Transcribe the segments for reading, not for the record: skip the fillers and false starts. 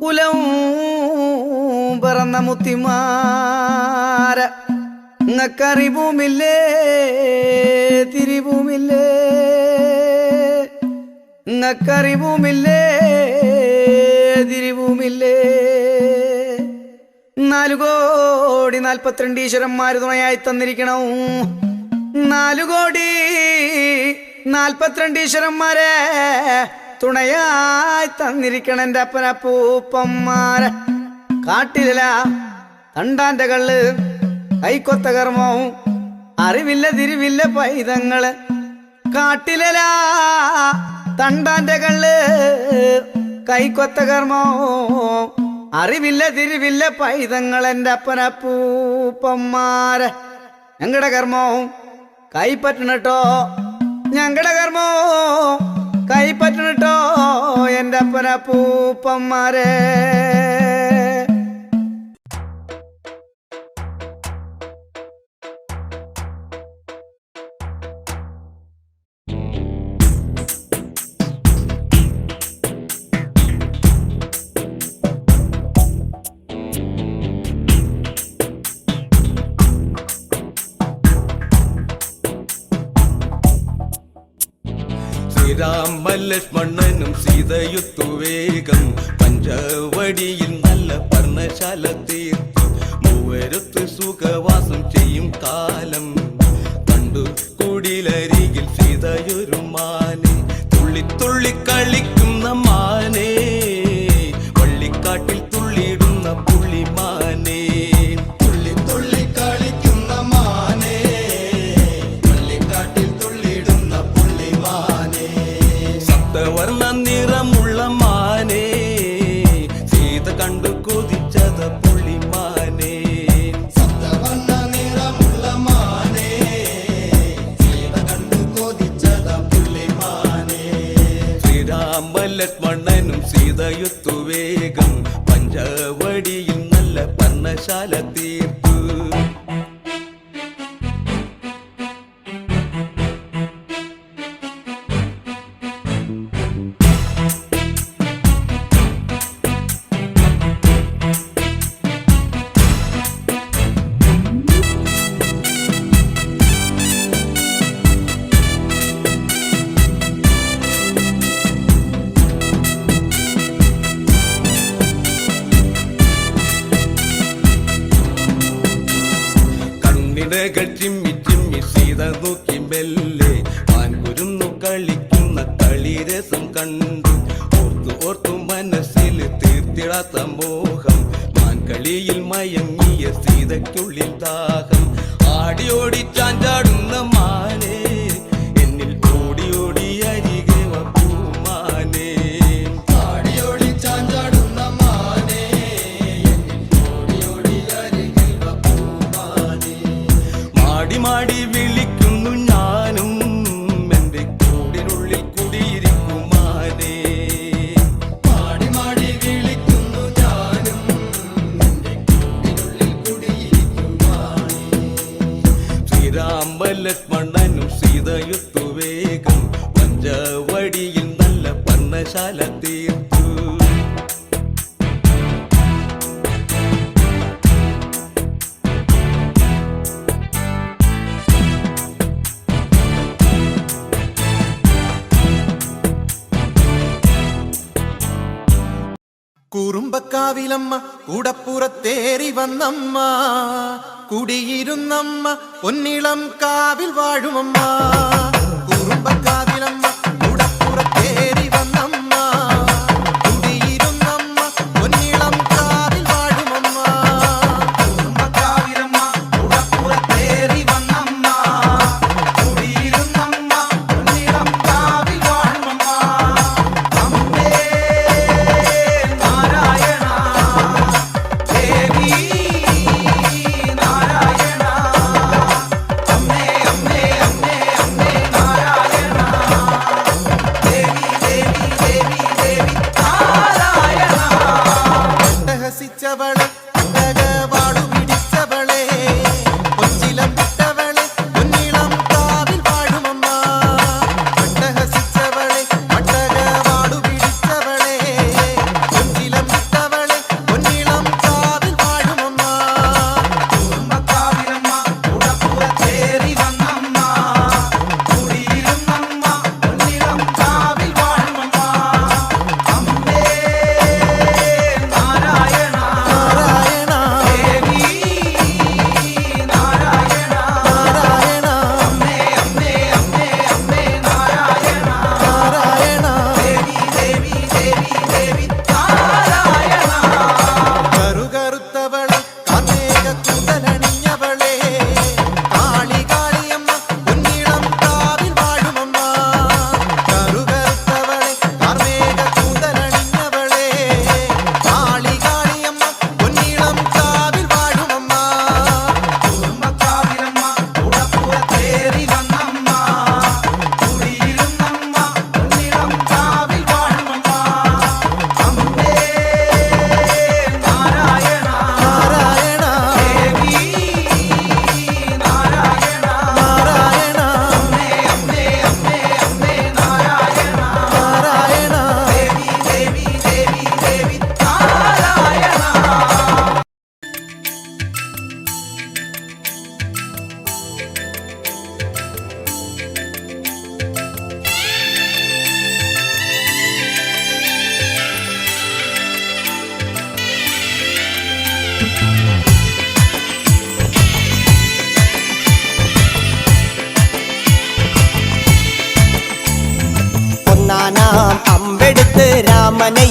കുലവും പറന്ന മുത്തിമാര നിങ്ങക്കറിവുമില്ലേ തിരിവുമില്ലേ നിങ്ങക്കറിവുമില്ലേ തിരിവുമില്ലേ 4,42 ഈശ്വരന്മാര് തുണയായി തന്നിരിക്കണം 4,42 ഈശ്വരന്മാരെ തുണയായി തന്നിരിക്കണം എൻ്റെ അപ്പനപ്പൂപ്പന്മാരെ. കാട്ടില തണ്ടാന്റെ കള്ള് കൈക്കൊത്ത കർമ്മവും അറിവില്ല തിരിവില്ല പൈതങ്ങള്. കാട്ടില തണ്ടാന്റെ കള്ള് കൈക്കൊത്ത കർമ്മവും അറിവില്ല തിരിവില്ല പൈതങ്ങൾ എൻ്റെ അപ്പനപ്പൂപ്പന്മാരെ. ഞങ്ങളുടെ കർമ്മവും കൈപ്പറ്റണട്ടോ ഞങ്ങളുടെ കർമ്മവും കൈപ്പറ്റണട്ടോ എൻ്റെ അപ്പനപ്പൂപ്പന്മാരെ. രാമലക്ഷ്മണനും സീതയുത്തു വേഗം പഞ്ചവടിയിൽ നല്ല പർണശാല തീർത്തു മൂവരത്ത് സുഖവാസം ചെയ്യും കാലം കണ്ടു കുടിലരികിൽ സീതയൊരു മാനെ തുള്ളി തുള്ളി കളിക്കുന്ന മാനെ വള്ളിക്കാട്ടിൽ തുള്ളിയിടുന്ന പുള്ളിമാനെ തുള്ളി തുള്ളി കളിക്കുന്ന മാനെ വള്ളിക്കാട്ടിൽ തുള്ളിയിടുന്ന പുള്ളിമാനെ വർണ്ണ നിറമുള്ള മാനേ സീത കണ്ടു കൊതിച്ചത പുള്ളിമാനേ സപ്തവർണ്ണ നിറമുള്ള മാനേ സീത കണ്ടു കൊതിച്ചത പുള്ളിമാനേ. ശ്രീരാമ ലക്ഷ്മണനും സീതയുത്തു വേഗം പഞ്ചവടിയിൽ നല്ല പർണശാല തീർത്തു. ചിമ്മി ചിമ്മി സീത നോക്കി മെല്ലെ മാൻകുരുന്നു കളിക്കുന്ന കളിരസം കണ്ടു ഓർത്തു ഓർത്തു മനസ്സിൽ തീർത്തിടാത്ത മോഹം മാൻകളിയിൽ മയങ്ങിയ സീതയ്ക്കുള്ളിൽ ദാഹം ആടിയോടി ചാഞ്ചാടുന്ന മാനേ എന്നിൽ ഓടി ഓടി അരികെ പൂമാനേ ആടിയോടി ചാഞ്ചാടുന്ന മാനേ എന്നിൽ ഓടി ഓടി അരികെ പൂമാനേ. മാടി മാടി വിളിക്കുന്നു ഞാനും എൻ്റെ കൂടിനുള്ളിൽ കുടിയിരിക്കുമാനേ മാടി മാടി വിളിക്കുന്നു ഞാനും എൻ്റെ കൂടിനുള്ളിൽ കുടിയിരിക്കുമാനേ. ശ്രീരാമ ലക്ഷ്മണനും സീതയുത്തു വേഗം പഞ്ചവടിയിൽ നല്ല പർണശാല തീർത്തു. കുറുമ്പക്കാവിലമ്മ കൂടപ്പുറത്തേറി വന്നമ്മ കുടിയിരുന്നമ്മ പൊന്നിളം കാവിൽ വാഴുമമ്മ. കുറുമ്പക്കാവിലമ്മ കൂടപ്പുറത്തേറി വന്നമ്മ കുടിയിരുന്നമ്മ പൊന്നിളം കാവിൽ വാഴുമമ്മ. കുറുമ്പക്കാവിലമ്മ കൂടപ്പുറത്തേറി വന്നമ്മ കുടിയിരുന്നമ്മ പൊന്നിളം കാവിൽ വാഴുമമ്മ. അമ്മേ നാരായണ ദേവി നാരായണ അമ്മേ അമ്മേ അമ്മേ അമ്മേ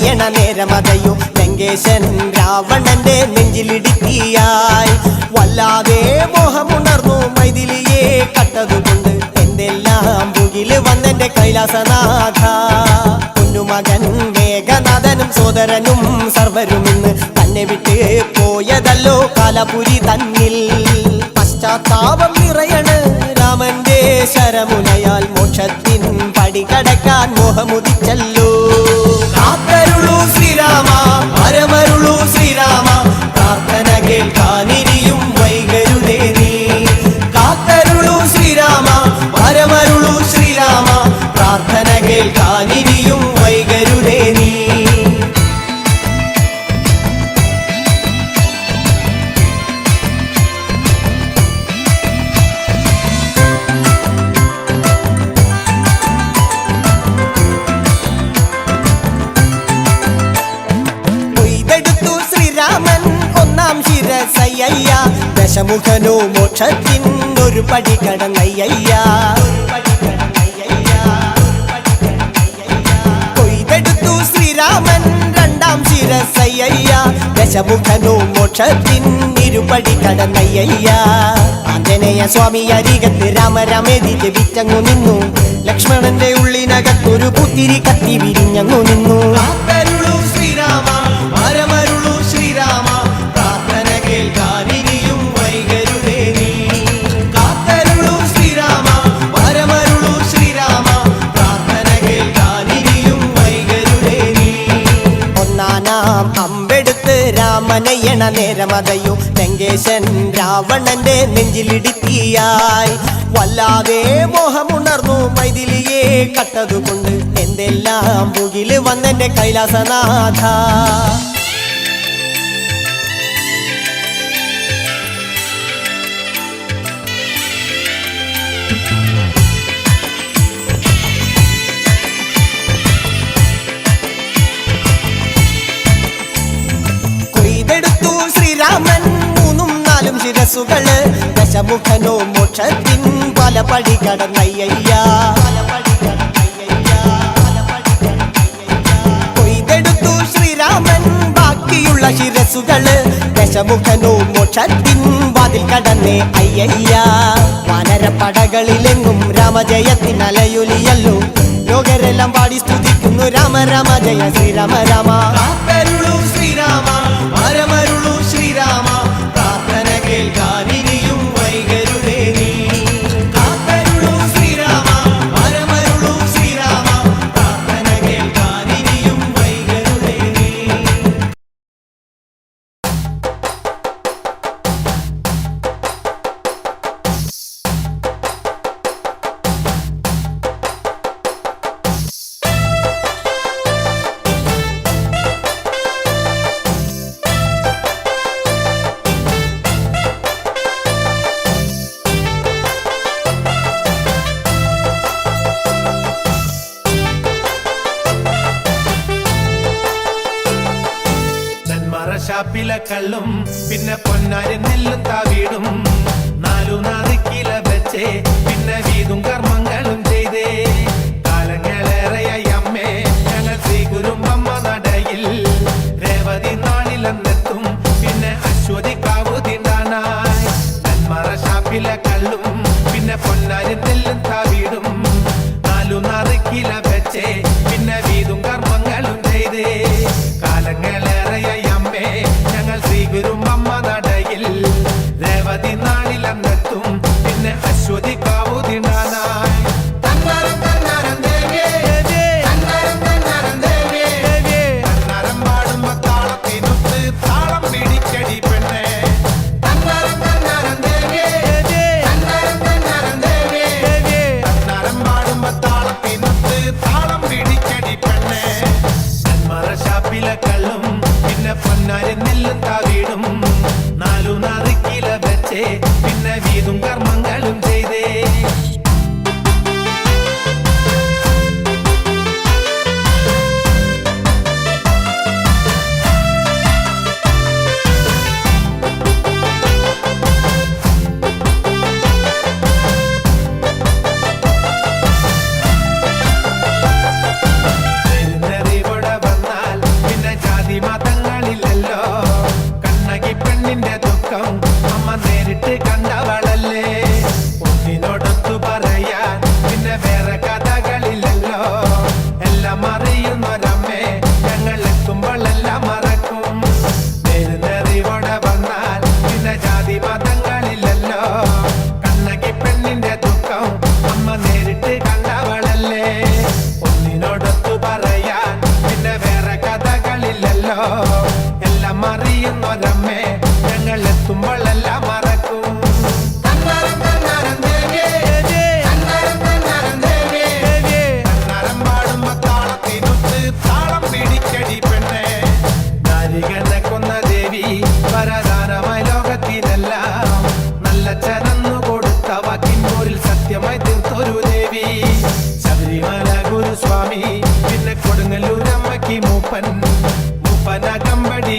രാമനയ്യണ നേരമതയോ ലങ്കേശൻ രാവണന്റെ നെഞ്ചിലിടുക്കിയായി വല്ലാതെ മോഹമുണർന്നു മൈഥിലിയെ കട്ടതുകൊണ്ട് എന്തെല്ലാം പുകില് വന്നെന്റെ കൈലാസനാഥ പൊന്നുമകൻ മേഘനാഥനും സോദരനും സർവരും ഇന്ന് തന്നെ വിട്ട് പോയതല്ലോ കാലപുരി തന്നിൽ പശ്ചാത്താപം നിറയണ് രാമന്റെ ശരമുനയാൽ മോക്ഷത്തിൻ പടികടക്കാൻ മോഹമുദിച്ചല്ലോ കാത്തരുളൂ ശ്രീരാമ പരമരുളൂ ശ്രീരാമ പ്രാർത്ഥന കേൾക്കാനിരിയും വൈകരുതേ നീ കാത്തരുളൂ ശ്രീരാമ പരമരുളൂ ശ്രീരാമ പ്രാർത്ഥന കേൾക്കാനിരിയും വൈകരുതേ നീ ശിരസയ്യ ദശമുഖനോ മോക്ഷത്തിൻ ഒരു പടി കടന്നയ്യ കൊയ്തെടുത്തു ശ്രീരാമൻ രണ്ടാം ശിരസയ്യ ദശമുഖനോ മോക്ഷത്തിൻ ഇരുപടി കടന്നയ്യ ആഞ്ജനേയ സ്വാമി അരികത്ത് രാമരാമേതി ജപിച്ചങ്ങു നിന്നു ലക്ഷ്മണന്റെ ഉള്ളിനകത്തൊരു പുത്തിരി കത്തി വിരിഞ്ഞങ്ങു നിന്നു ശ്രീരാമ പരമരുളു ശ്രീരാമ പ്രാർത്ഥന കേൾക്കാനിരിയും വൈകരുതേ നീ കാത്തരുളു ശ്രീരാമ പരമരുളു ശ്രീരാമ പ്രാർത്ഥന കേൾക്കാനിരിയും വൈകരുതേ നീ ഒന്നാനാം അമ്പെടുത്ത് രാമനയ്യണ നേരമതയോ ലങ്കേശൻ രാവണന്റെ നെഞ്ചിലിടുക്കിയായി വല്ലാതെ മോഹമുണർന്നു മൈഥിലിയെ കട്ടതുകൊണ്ട് എന്തെല്ലാം പുകില് വന്നെന്റെ കൈലാസനാഥ കൊയ്തെടുത്തു ശ്രീരാമൻ മൂന്നും നാലും ശിരസുകള് ദശമുഖനോ മോക്ഷത്തിൻ പല പടി കടന്നയ്യ കൊയ്തെടുത്തു ശ്രീരാമൻ ബാക്കിയുള്ള ശിരസുകള് ദശമുഖനോ മോക്ഷത്തിൻ വാതിൽ കടന്നേ അയ്യയ്യ വാനരപ്പടകളിലെങ്ങും രാമജയത്തിൻ അലയൊലിയല്ലോ ലോകരെല്ലാം പാടി സ്തുതിക്കുന്നു രാമ രാമ ജയ ശ്രീരാമ രാമ ശ്രീരാമ പരമരുളു ശ്രീരാമ പ്രാർത്ഥന കേൾക്കാനിരിയും വൈകരുതേ നീ കാത്തരുളു ശ്രീരാമ പരമരുളു ശ്രീരാമ പ്രാർത്ഥന കേൾക്കാനിരിയും വൈകരുതേ നീ ഷാപ്പിലെ കള്ളും പിന്നെ പൊന്നാരി നെല്ലും താവീടും നാലു നാറിക്കില വെച്ചേ പിന്നെ വീതും കർമ്മങ്ങളും ചെയ്തേ കാലങ്ങളേറെയായി അമ്മേ ഞങ്ങൾ ശ്രീ ഗുരുമ്പമ്മ നടയിൽ രേവതി നാളിലെന്നെത്തും പിന്നെ അശ്വതി കാവു തിണ്ടാനായി നെന്മറ ഷാപ്പിലെ കള്ളും പിന്നെ പൊന്നാരി നെല്ലും താവീടും നാലു നാറിക്കില വെച്ചേ പിന്നെ വീതും കർമ്മങ്ങളും ചെയ്തേ കാലങ്ങളേറെയായി ഞങ്ങൾ ശ്രീ ഗുരുമ്പമ്മ നടയിൽ രേവതി നാളിലെന്നെത്തും പിന്നെ അശ്വതി കാവു തിണ്ടാനായി പാടുമ്പോ താളത്തിനൊത്ത് താളം പിടിക്കടി പെണ്ണെ പാടുമ്പോ താളത്തിനൊത്ത് താളം പിടിക്കടി പെണ്ണെ ഷാപ്പിലെ കള്ളും പിന്നെ പൊന്നാരി നെല്ലും താവീടും നാലു നാറിക്കില വെച്ചേ പിന്നെ വീതും കർമ്മങ്ങളും ചെയ്തേ അറിയുന്നല്ലോ എല്ലാം അറിയുന്നൊരമ്മേ ഞങ്ങൾ എത്തുമ്പോഴെല്ലാം മറക്കും പാടുമ്പോ താളത്തിനൊത്ത് താളം പിടിക്കടി പെണ്ണേ നാരികനെ കൊന്ന ദേവി വരദാനമായി ലോകത്തിനെല്ലാം നല്ല ചരന്നു കൊടുത്ത വാക്കിൻപോരിൽ സത്യമായി തീർത്തൊരു ദേവി ശബരിമല ഗുരുസ്വാമി പിന്നെ കൊടുങ്ങല്ലൂരമ്മയ്ക്ക് മൂപ്പൻ മൂപ്പന കമ്പടി